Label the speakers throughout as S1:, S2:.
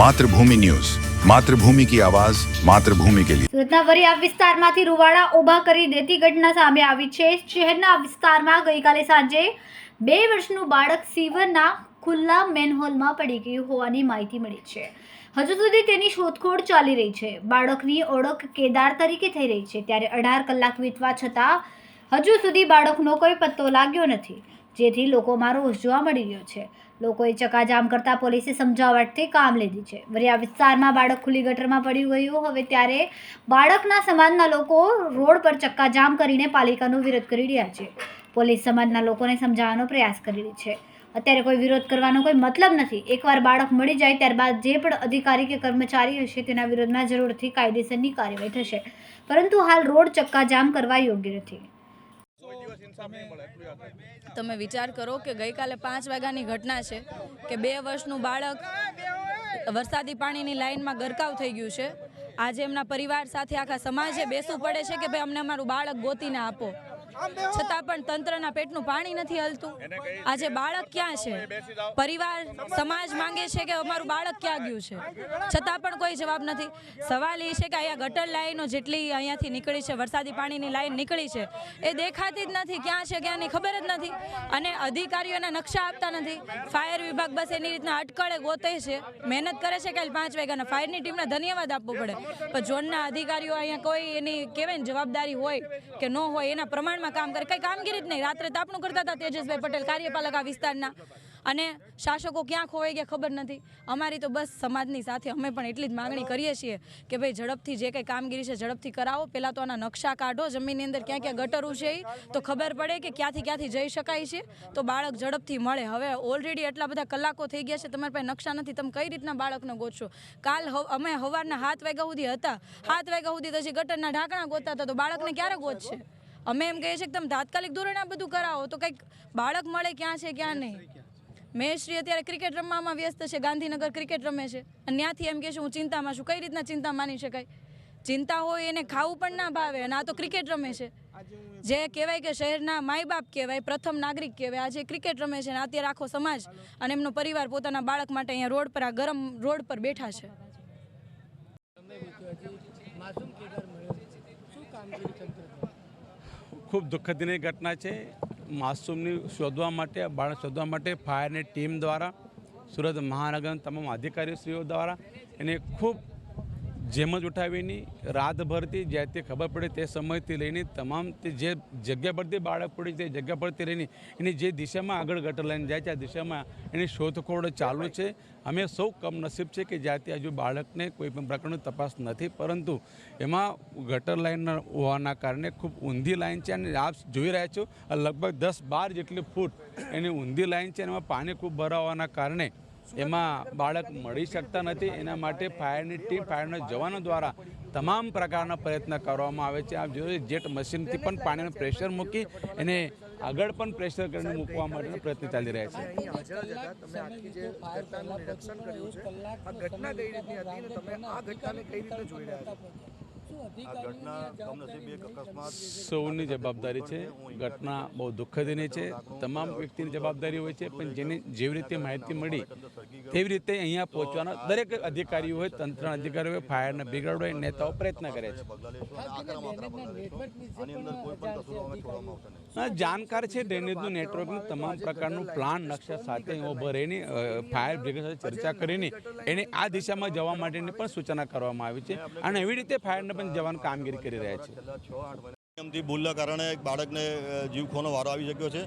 S1: मातृभूमि न्यूज, मातृभूमि की आवाज, मातृभूमि के लिए।
S2: સુરતના વરિયાવ વિસ્તારમાંથી રૂવાડા ઊભા કરી દેતી ઘટના સામે આવી છે। શહેરના વિસ્તારમાં ગઈકાલે સાંજે 2 વર્ષનું બાળક સીવરના ખુલ્લા મેનહોલમાં પડી ગયું હોવાની માહિતી મળી છે। હજુ સુધી તેની શોધખોળ ચાલી રહી છે। બાળકની ઓળખ કેદાર તરીકે થઈ રહી છે, ત્યારે 18 કલાક વીતવા છતાં હજુ સુધી બાળકનો કોઈ પત્તો લાગ્યો નથી, જેથી લોકોમાં રોષ જોવા મળી રહ્યો છે। લોકોએ ચકાજામ કરતા પોલીસે સમજાવટથી કામ લીધી છે। વરિયા વિસ્તારમાં બાળક ખુલ્લી ગટરમાં પડ્યું ગયું હવે ત્યારે બાળકના સમાજના લોકો રોડ પર ચક્કાજામ કરીને પાલિકાનો વિરોધ કરી રહ્યા છે। પોલીસ સમાજના લોકોને સમજાવવાનો પ્રયાસ કરી રહી છે। અત્યારે કોઈ વિરોધ કરવાનો કોઈ મતલબ નથી। એકવાર બાળક મળી જાય ત્યારબાદ જે પણ અધિકારી કે કર્મચારી હશે તેના વિરોધમાં જરૂરથી કાયદેસરની કાર્યવાહી થશે, પરંતુ હાલ રોડ ચક્કાજામ કરવા યોગ્ય નથી।
S3: તમે વિચાર કરો કે ગઈકાલે 5 વાગ્યાની ઘટના છે કે 2 વર્ષનું બાળક વરસાદી પાણીની લાઈનમાં ગરકાવ થઈ ગયું છે। આજે એમના પરિવાર સાથે આખા સમાજે બેસવું પડે છે કે ભાઈ અમને અમારું બાળક ગોતીને આપો, છતાં પણ તંત્રના પેટનું પાણી નથી હલતું। આજે બાળક ક્યાં છે? પરિવાર સમાજ માંગે છે કે અમારું બાળક ક્યાં ગયું છે, છતાં પણ કોઈ જવાબ નથી। સવાલ એ છે કે અહીંયા ગટર લાઈનો જેટલી અહીંયાથી નીકળી છે, વરસાદી પાણીની લાઈન નીકળી છે, એ દેખાતી જ નથી, ક્યાં છે ક્યાંની ખબર જ નથી, અને અધિકારીઓના નકશા આપતા નથી। ફાયર વિભાગ બસ એની રીતના અટકળે ગોતે છે, મહેનત કરે છે કાલે 5 વાગ્યાના ફાયરની ટીમને ધન્યવાદ આપવો પડે, પણ ઝોનના અધિકારીઓ અહીંયા કોઈ એની કહેવાય ને જવાબદારી હોય કે ન હોય એના પ્રમાણમાં કામ કરે, કઈ કામગીરી જ નહીં। રાત્રે તાપણું કરતા હતા તેજસભાઈ પટેલ, કાર્યપાલક આ વિસ્તારના, અને શાસકો ક્યાં ખોવાઈ ગયા ખબર નથી। અમારી તો બસ સમાજની સાથે અમે પણ એટલી જ માગણી કરીએ છીએ કે ભાઈ ઝડપથી જે કંઈ કામગીરી છે ઝડપથી કરાવો। પહેલાં તો આના નકશા કાઢો, જમીનની અંદર ક્યાં ક્યાં ગટરું છે તો ખબર પડે કે ક્યાંથી જઈ શકાય છે, તો બાળક ઝડપથી મળે। હવે ઓલરેડી એટલા બધા કલાકો થઈ ગયા છે, તમારી પાસે નકશા નથી, તમે કઈ રીતના બાળકને ગોતશો? કાલ અમે સવારના 7 વાગ્યા સુધી હતા, 7 વાગ્યા સુધી તો હજી ગટરના ઢાંકણા ગોતતા હતા, તો બાળકને ક્યારે ગોતશે? અમે એમ કહીએ છીએ કે તમે તાત્કાલિક ધોરણે આ બધું કરાવો તો કંઈક બાળક મળે, ક્યાં છે ક્યાં નહીં। મહેશશ્રી અત્યારે ક્રિકેટ રમવામાં વ્યસ્ત છે, ગાંધીનગર ક્રિકેટ રમે છે, અને ત્યાંથી એમ કહે છે હું ચિંતામાં છું। કઈ રીતના ચિંતા માની શકાય? ચિંતા હોય એને ખાવું પણ ના ભાવે, અને આ તો ક્રિકેટ રમે છે, જે કહેવાય કે શહેરના માય બાપ કહેવાય, પ્રથમ નાગરિક કહેવાય, આજે ક્રિકેટ રમે છે, અને અત્યારે આખો સમાજ અને એમનો પરિવાર પોતાના બાળક માટે અહીંયા રોડ પર, આ ગરમ રોડ પર બેઠા છે।
S4: ખૂબ દુઃખદની ઘટના છે। માસૂમને શોધવા માટે, બાળક શોધવા માટે ફાયરની ટીમ દ્વારા, સુરત મહાનગરના તમામ અધિકારીશ્રીઓ દ્વારા એને ખૂબ જેમત ઉઠાવીને રાતભરથી જ્યાંથી ખબર પડે તે સમયથી લઈને તમામ તે જે જગ્યા પરથી બાળક પડી તે જગ્યા પરથી લઈને એની જે દિશામાં આગળ ગટર લઈને જાય છે આ દિશામાં એની શોધખોળ ચાલુ છે। અમે સૌ કમનસીબ છે કે જ્યાંથી હજુ બાળકને કોઈ પણ પ્રકારની તપાસ નથી, પરંતુ એમાં ગટર લાઈન હોવાના કારણે ખૂબ ઊંધી લાઈન છે, અને આપ જોઈ રહ્યા છો લગભગ 10-12 જેટલી ફૂટ એની ઊંધી લાઈન છે, અને એમાં પાણી ખૂબ ભરાવાના કારણે એમાં બાળક મળી શકતા નથી। એના માટે ફાયરની ટીમ, ફાયરના જવાનો દ્વારા તમામ પ્રકારના પ્રયત્ન કરવામાં આવે છે। આપ જોયું જેટ મશીનથી પણ પાણીનું પ્રેશર મૂકી એને આગળ પણ પ્રેશર કરીને મૂકવા માટેનો પ્રયત્ન ચાલી રહ્યા છે। સૌની જવાબદારી છે, ઘટના બહુ દુઃખદની છે, તમામ વ્યક્તિની જવાબદારી હોય છે, પણ જેને જેવી રીતે માહિતી મળી તેવી રીતે અહીંયા પહોંચવાના દરેક અધિકારીઓ હોય, તંત્રના અધિકારીઓ હોય, ફાયરના બ્રિગેડ હોય, નેતાઓ પ્રયત્ન કરે છે। જાણકાર છે ડ્રેનેજનું નેટવર્કનું તમામ પ્રકારનું પ્લાન નકશા સાથે ઉભો રહીને ફાયર બ્રિગેડ સાથે ચર્ચા કરીને એને આ દિશામાં જવા માટેની પણ સૂચના કરવામાં આવી છે, અને એવી રીતે ફાયરના પણ જવાન કામગીરી કરી રહ્યા છે।
S5: ભૂલના કારણે એક બાળકને જીવ ખોનો વારો આવી શક્યો છે,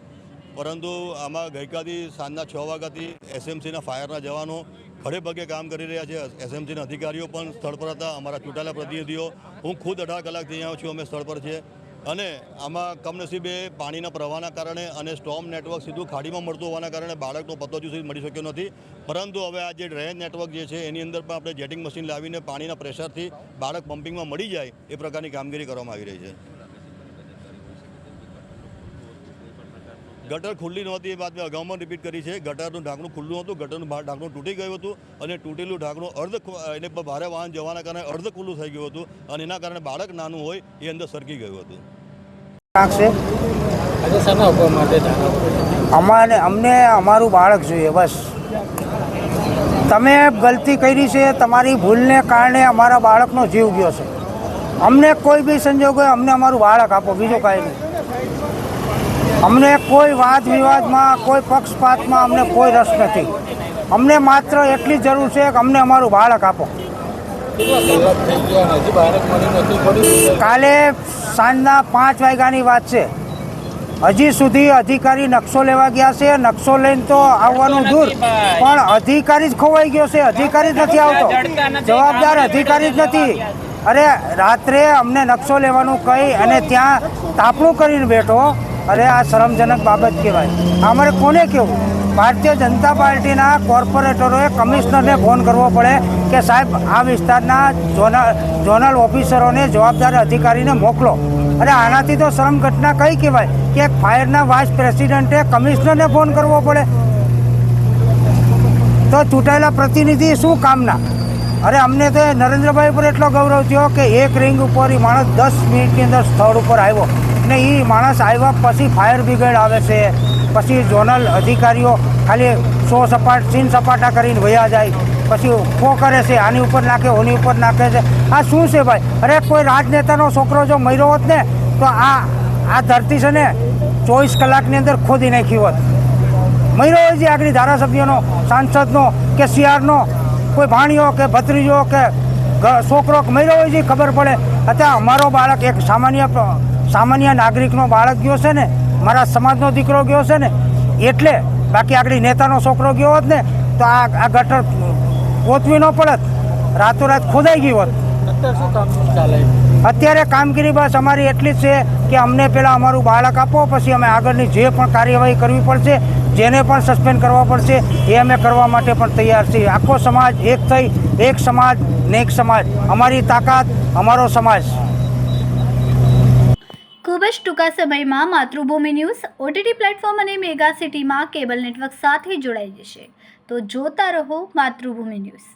S5: પરંતુ આમાં ગઈકાલથી સાંજના 6 વાગ્યાથી એસએમસીના ફાયરના જવાનો ખડે પગે કામ કરી રહ્યા છે। એસએમસીના અધિકારીઓ પણ સ્થળ પર હતા, અમારા ચૂંટાયેલા પ્રતિનિધિઓ, હું ખુદ 18 કલાકથી અહીંયા છું, અમે સ્થળ પર છીએ। અને આમાં કમનસીબે પાણીના પ્રવાહના કારણે અને સ્ટોર્મ નેટવર્ક સીધું ખાડીમાં મળતું હોવાના કારણે બાળકનો પત્તો હજુ સુધી મળી શક્યો નથી, પરંતુ હવે આ જે ડ્રેનેજ નેટવર્ક જે છે એની અંદર પણ આપણે જેટિંગ મશીન લાવીને પાણીના પ્રેશરથી બાળક પમ્પિંગમાં મળી જાય એ પ્રકારની કામગીરી કરવામાં આવી રહી છે। ગટર ખુલ્લી નહોતી એ વાત મેં અગાઉમાં રિપીટ કરી છે। ગટરનું ઢાંકણું ખુલ્લું હતું, ગટરનું ઢાંકણું તૂટી ગયું હતું, અને તૂટેલું ઢાંકણું એને ભારે વાહન જવાના કારણે અર્ધ ખુલ્લું થઈ ગયું હતું, અને એના કારણે બાળક નાનું હોય એ અંદર સરકી ગયું હતું।
S6: અમને અમારું બાળક જોઈએ બસ। તમે ગલતી કરી છે, તમારી ભૂલને કારણે અમારા બાળકનો જીવ ગયો છે. અમને કોઈ બી સંજોગોએ અમને અમારું બાળક આપો, બીજું કાંઈ નહીં. અમને કોઈ વાદ વિવાદમાં, કોઈ પક્ષપાતમાં અમને કોઈ રસ નથી. અમને માત્ર એટલી જરૂર છે કે અમને અમારું બાળક આપો. કાલે સાંજના 5 વાગ્યાની વાત છે. હજી સુધી અધિકારી નકશો લેવા ગયા છે. નકશો લઈને તો આવવાનું દૂર, પણ અધિકારી જ ખોવાઈ ગયો છે. અધિકારી જ નથી આવતો, જવાબદાર અધિકારી જ નથી. અરે રાત્રે અમને નકશો લેવાનું કહી અને ત્યાં તાપણું કરીને બેઠો. અરે આ શરમજનક બાબત કહેવાય. અમારે કોને કહેવું? ભારતીય જનતા પાર્ટીના કોર્પોરેટરોએ કમિશનરને ફોન કરવો પડે કે સાહેબ આ વિસ્તારના ઝોનલ ઓફિસરોને, જવાબદાર અધિકારીને મોકલો. અરે આનાથી તો શરમ ઘટના કઈ કહેવાય કે એક ફાયરના વાઇસ પ્રેસિડેન્ટે કમિશનરને ફોન કરવો પડે? તો ચૂંટાયેલા પ્રતિનિધિ શું કામના? અરે અમને તો નરેન્દ્રભાઈ પર એટલો ગૌરવ થયો કે એક રિંગ ઉપર એ માણસ 10 મિનિટની અંદર સ્થળ ઉપર આવ્યો ને એ માણસ આવ્યા પછી ફાયર બ્રિગેડ આવે છે, પછી ઝોનલ અધિકારીઓ ખાલી સીન સપાટા કરીને વયા જાય, પછી ઉભો કરે છે, આની ઉપર નાખે, ઓની ઉપર નાખે છે. આ શું છે ભાઈ? અરે કોઈ રાજનેતાનો છોકરો જો મર્યો હોત ને તો આ ધરતી છે ને 24 કલાકની અંદર ખોદી નાખી હોત. મર્યો હોય છે આગળ ધારાસભ્યનો, સાંસદનો કે સીઆરનો, કોઈ ભાણિયો કે ભત્રીજો કે છોકરો મર્યો હોય છે ખબર પડે. અત્યારે અમારો બાળક એક સામાન્ય નાગરિકનો બાળક ગયો છે ને, મારા સમાજનો દીકરો ગયો છે ને, એટલે બાકી આગળ નેતાનો છોકરો ગયો હોત ને તો આ ગટર ગોતવી ન પડત, રાતોરાત ખોદાઈ ગઈ હોત. અત્યારે કામગીરી બસ અમારી એટલી જ છે કે અમને પહેલાં અમારું બાળક આપો, પછી અમે આગળની જે પણ કાર્યવાહી કરવી પડશે, જેને પણ સસ્પેન્ડ કરવા પડશે એ અમે કરવા માટે પણ તૈયાર છીએ. આખો સમાજ એક થઈ, એક સમાજ ને એક સમાજ, અમારી તાકાત, અમારો સમાજ.
S2: ખૂબ જ ટૂંકા સમયમાં માતૃભૂમિ ન્યૂઝ OTT પ્લેટફોર્મ અને મેગા સિટીમાં કેબલ નેટવર્ક સાથે જોડાઈ જશે. તો જોતા રહો માતૃભૂમિ ન્યૂઝ.